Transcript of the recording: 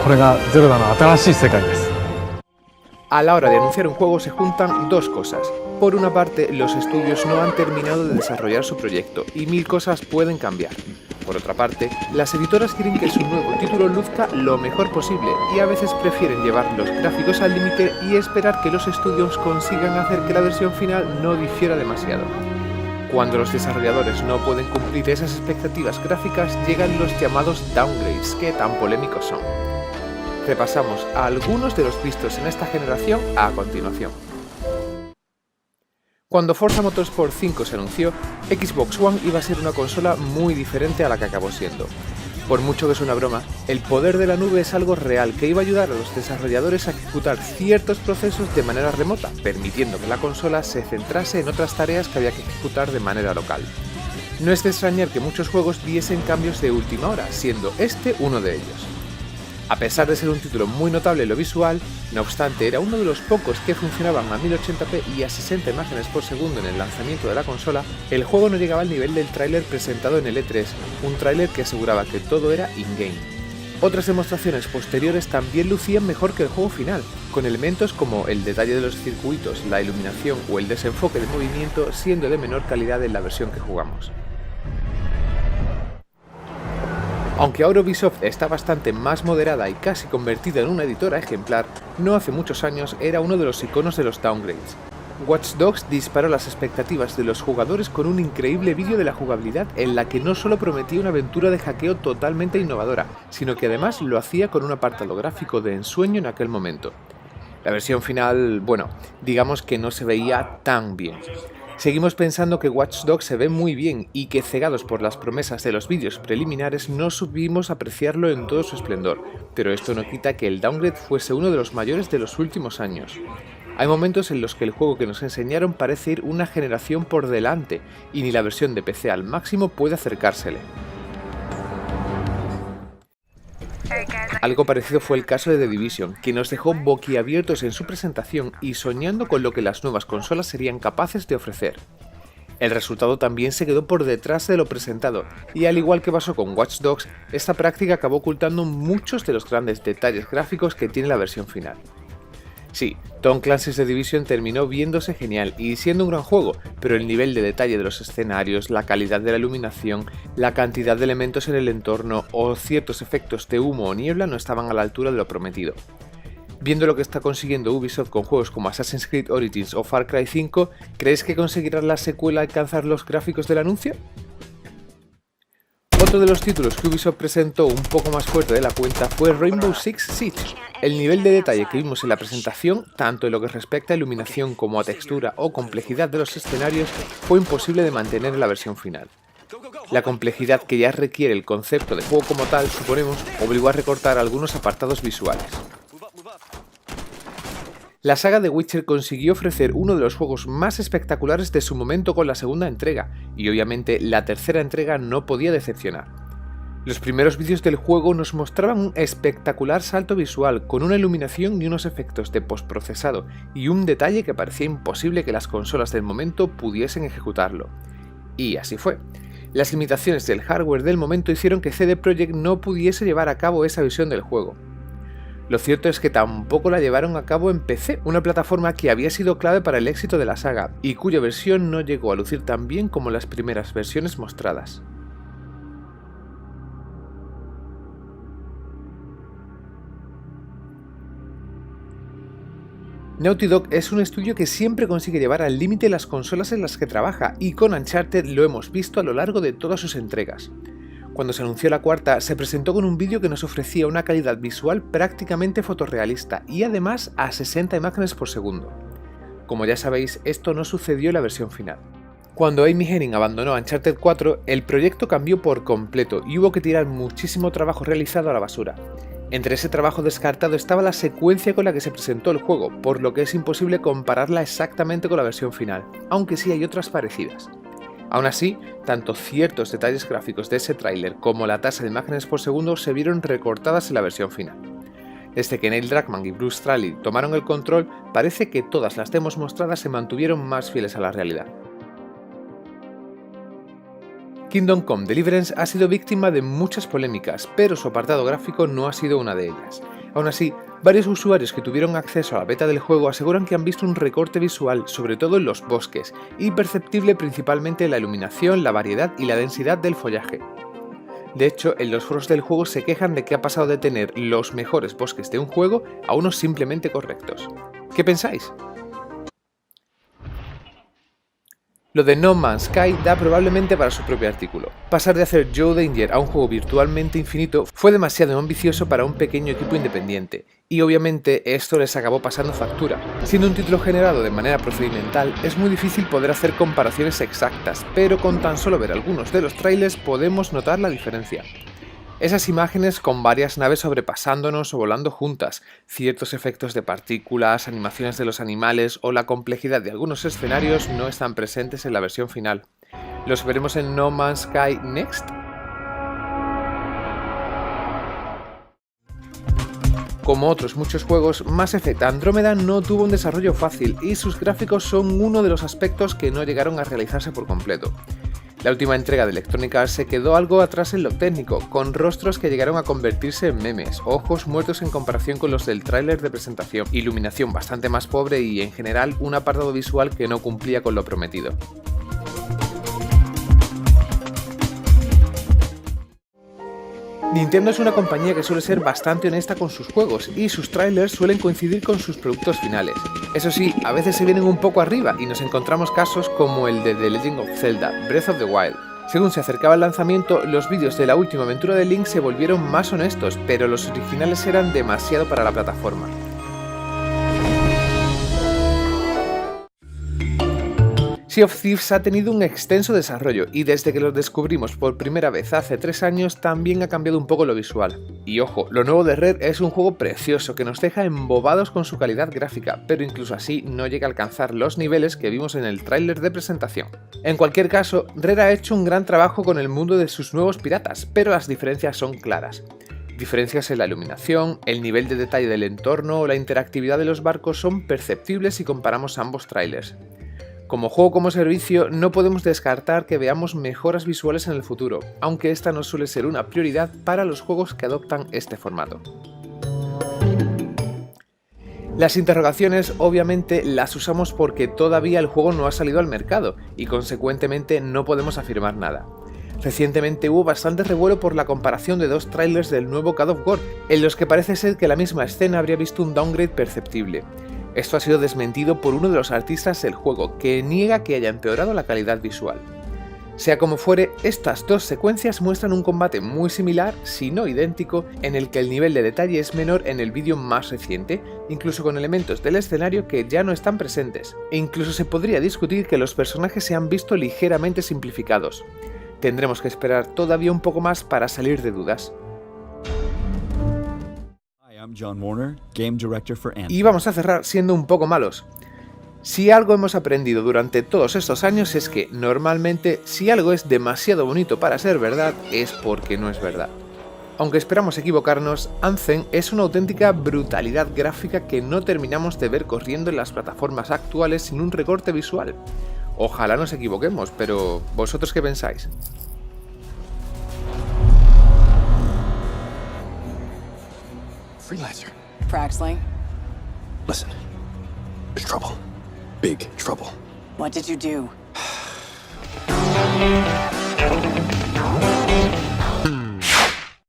これがゼルダの新しい世界です。 A la hora de anunciar un juego se juntan dos cosas. Por una parte, los estudios no han terminado de desarrollar su proyecto y mil cosas pueden cambiar. Por otra parte, las editoras quieren que su nuevo título luzca lo mejor posible y a veces prefieren llevar los gráficos al límite y esperar que los estudios consigan hacer que la versión final no difiera demasiado. Cuando los desarrolladores no pueden cumplir esas expectativas gráficas, llegan los llamados downgrades, que tan polémicos son. Repasamos a algunos de los vistos en esta generación a continuación. Cuando Forza Motorsport 5 se anunció, Xbox One iba a ser una consola muy diferente a la que acabó siendo. Por mucho que es una broma, el poder de la nube es algo real que iba a ayudar a los desarrolladores a ejecutar ciertos procesos de manera remota, permitiendo que la consola se centrase en otras tareas que había que ejecutar de manera local. No es de extrañar que muchos juegos viesen cambios de última hora, siendo este uno de ellos. A pesar de ser un título muy notable en lo visual, no obstante era uno de los pocos que funcionaban a 1080p y a 60 imágenes por segundo en el lanzamiento de la consola, el juego no llegaba al nivel del tráiler presentado en el E3, un tráiler que aseguraba que todo era in-game. Otras demostraciones posteriores también lucían mejor que el juego final, con elementos como el detalle de los circuitos, la iluminación o el desenfoque de movimiento siendo de menor calidad en la versión que jugamos. Aunque ahora Ubisoft está bastante más moderada y casi convertida en una editora ejemplar, no hace muchos años era uno de los iconos de los downgrades. Watch Dogs disparó las expectativas de los jugadores con un increíble vídeo de la jugabilidad en la que no solo prometía una aventura de hackeo totalmente innovadora, sino que además lo hacía con un apartado gráfico de ensueño en aquel momento. La versión final, bueno, digamos que no se veía tan bien. Seguimos pensando que Watch Dogs se ve muy bien y que, cegados por las promesas de los vídeos preliminares, no supimos apreciarlo en todo su esplendor, pero esto no quita que el downgrade fuese uno de los mayores de los últimos años. Hay momentos en los que el juego que nos enseñaron parece ir una generación por delante y ni la versión de PC al máximo puede acercársele. Algo parecido fue el caso de The Division, que nos dejó boquiabiertos en su presentación y soñando con lo que las nuevas consolas serían capaces de ofrecer. El resultado también se quedó por detrás de lo presentado, y al igual que pasó con Watch Dogs, esta práctica acabó ocultando muchos de los grandes detalles gráficos que tiene la versión final. Sí, Tom Clancy's The Division terminó viéndose genial y siendo un gran juego, pero el nivel de detalle de los escenarios, la calidad de la iluminación, la cantidad de elementos en el entorno o ciertos efectos de humo o niebla no estaban a la altura de lo prometido. Viendo lo que está consiguiendo Ubisoft con juegos como Assassin's Creed Origins o Far Cry 5, ¿crees que conseguirá la secuela alcanzar los gráficos del anuncio? Otro de los títulos que Ubisoft presentó un poco más fuerte de la cuenta fue Rainbow Six Siege. El nivel de detalle que vimos en la presentación, tanto en lo que respecta a iluminación como a textura o complejidad de los escenarios, fue imposible de mantener en la versión final. La complejidad que ya requiere el concepto de juego como tal, suponemos, obligó a recortar algunos apartados visuales. La saga de Witcher consiguió ofrecer uno de los juegos más espectaculares de su momento con la segunda entrega, y obviamente la tercera entrega no podía decepcionar. Los primeros vídeos del juego nos mostraban un espectacular salto visual, con una iluminación y unos efectos de postprocesado, y un detalle que parecía imposible que las consolas del momento pudiesen ejecutarlo. Y así fue. Las limitaciones del hardware del momento hicieron que CD Projekt no pudiese llevar a cabo esa visión del juego. Lo cierto es que tampoco la llevaron a cabo en PC, una plataforma que había sido clave para el éxito de la saga, y cuya versión no llegó a lucir tan bien como las primeras versiones mostradas. Naughty Dog es un estudio que siempre consigue llevar al límite las consolas en las que trabaja, y con Uncharted lo hemos visto a lo largo de todas sus entregas. Cuando se anunció la cuarta, se presentó con un vídeo que nos ofrecía una calidad visual prácticamente fotorrealista y además a 60 imágenes por segundo. Como ya sabéis, esto no sucedió en la versión final. Cuando Amy Hennig abandonó Uncharted 4, el proyecto cambió por completo y hubo que tirar muchísimo trabajo realizado a la basura. Entre ese trabajo descartado estaba la secuencia con la que se presentó el juego, por lo que es imposible compararla exactamente con la versión final, aunque sí hay otras parecidas. Aún así, tanto ciertos detalles gráficos de ese tráiler como la tasa de imágenes por segundo se vieron recortadas en la versión final. Desde que Neil Druckmann y Bruce Straley tomaron el control, parece que todas las demos mostradas se mantuvieron más fieles a la realidad. Kingdom Come Deliverance ha sido víctima de muchas polémicas, pero su apartado gráfico no ha sido una de ellas. Aún así, varios usuarios que tuvieron acceso a la beta del juego aseguran que han visto un recorte visual, sobre todo en los bosques, y perceptible principalmente en la iluminación, la variedad y la densidad del follaje. De hecho, en los foros del juego se quejan de que ha pasado de tener los mejores bosques de un juego a unos simplemente correctos. ¿Qué pensáis? Lo de No Man's Sky da probablemente para su propio artículo. Pasar de hacer Joe Danger a un juego virtualmente infinito fue demasiado ambicioso para un pequeño equipo independiente, y obviamente esto les acabó pasando factura. Siendo un título generado de manera procedimental, es muy difícil poder hacer comparaciones exactas, pero con tan solo ver algunos de los trailers podemos notar la diferencia. Esas imágenes con varias naves sobrepasándonos o volando juntas, ciertos efectos de partículas, animaciones de los animales o la complejidad de algunos escenarios no están presentes en la versión final. ¿Los veremos en No Man's Sky Next? Como otros muchos juegos, Mass Effect Andrómeda no tuvo un desarrollo fácil y sus gráficos son uno de los aspectos que no llegaron a realizarse por completo. La última entrega de Electronic Arts se quedó algo atrás en lo técnico, con rostros que llegaron a convertirse en memes, ojos muertos en comparación con los del tráiler de presentación, iluminación bastante más pobre y, en general, un apartado visual que no cumplía con lo prometido. Nintendo es una compañía que suele ser bastante honesta con sus juegos y sus trailers suelen coincidir con sus productos finales. Eso sí, a veces se vienen un poco arriba y nos encontramos casos como el de The Legend of Zelda Breath of the Wild. Según se acercaba el lanzamiento, los vídeos de la última aventura de Link se volvieron más honestos, pero los originales eran demasiado para la plataforma. Sea of Thieves ha tenido un extenso desarrollo y desde que lo descubrimos por primera vez hace 3 años también ha cambiado un poco lo visual. Y ojo, lo nuevo de Rare es un juego precioso que nos deja embobados con su calidad gráfica, pero incluso así no llega a alcanzar los niveles que vimos en el tráiler de presentación. En cualquier caso, Rare ha hecho un gran trabajo con el mundo de sus nuevos piratas, pero las diferencias son claras. Diferencias en la iluminación, el nivel de detalle del entorno o la interactividad de los barcos son perceptibles si comparamos ambos trailers. Como juego como servicio, no podemos descartar que veamos mejoras visuales en el futuro, aunque esta no suele ser una prioridad para los juegos que adoptan este formato. Las interrogaciones obviamente las usamos porque todavía el juego no ha salido al mercado y consecuentemente no podemos afirmar nada. Recientemente hubo bastante revuelo por la comparación de 2 trailers del nuevo God of War, en los que parece ser que la misma escena habría visto un downgrade perceptible. Esto ha sido desmentido por uno de los artistas del juego, que niega que haya empeorado la calidad visual. Sea como fuere, estas 2 secuencias muestran un combate muy similar, si no idéntico, en el que el nivel de detalle es menor en el vídeo más reciente, incluso con elementos del escenario que ya no están presentes, e incluso se podría discutir que los personajes se han visto ligeramente simplificados. Tendremos que esperar todavía un poco más para salir de dudas. I'm John Warner, Game Director for Anthem. Y vamos a cerrar siendo un poco malos. Si algo hemos aprendido durante todos estos años es que, normalmente, si algo es demasiado bonito para ser verdad, es porque no es verdad. Aunque esperamos equivocarnos, Anthem es una auténtica brutalidad gráfica que no terminamos de ver corriendo en las plataformas actuales sin un recorte visual. Ojalá nos equivoquemos, pero ¿vosotros qué pensáis? Freelancer. Fraxley, Listen. There's trouble. Big trouble. what did you do?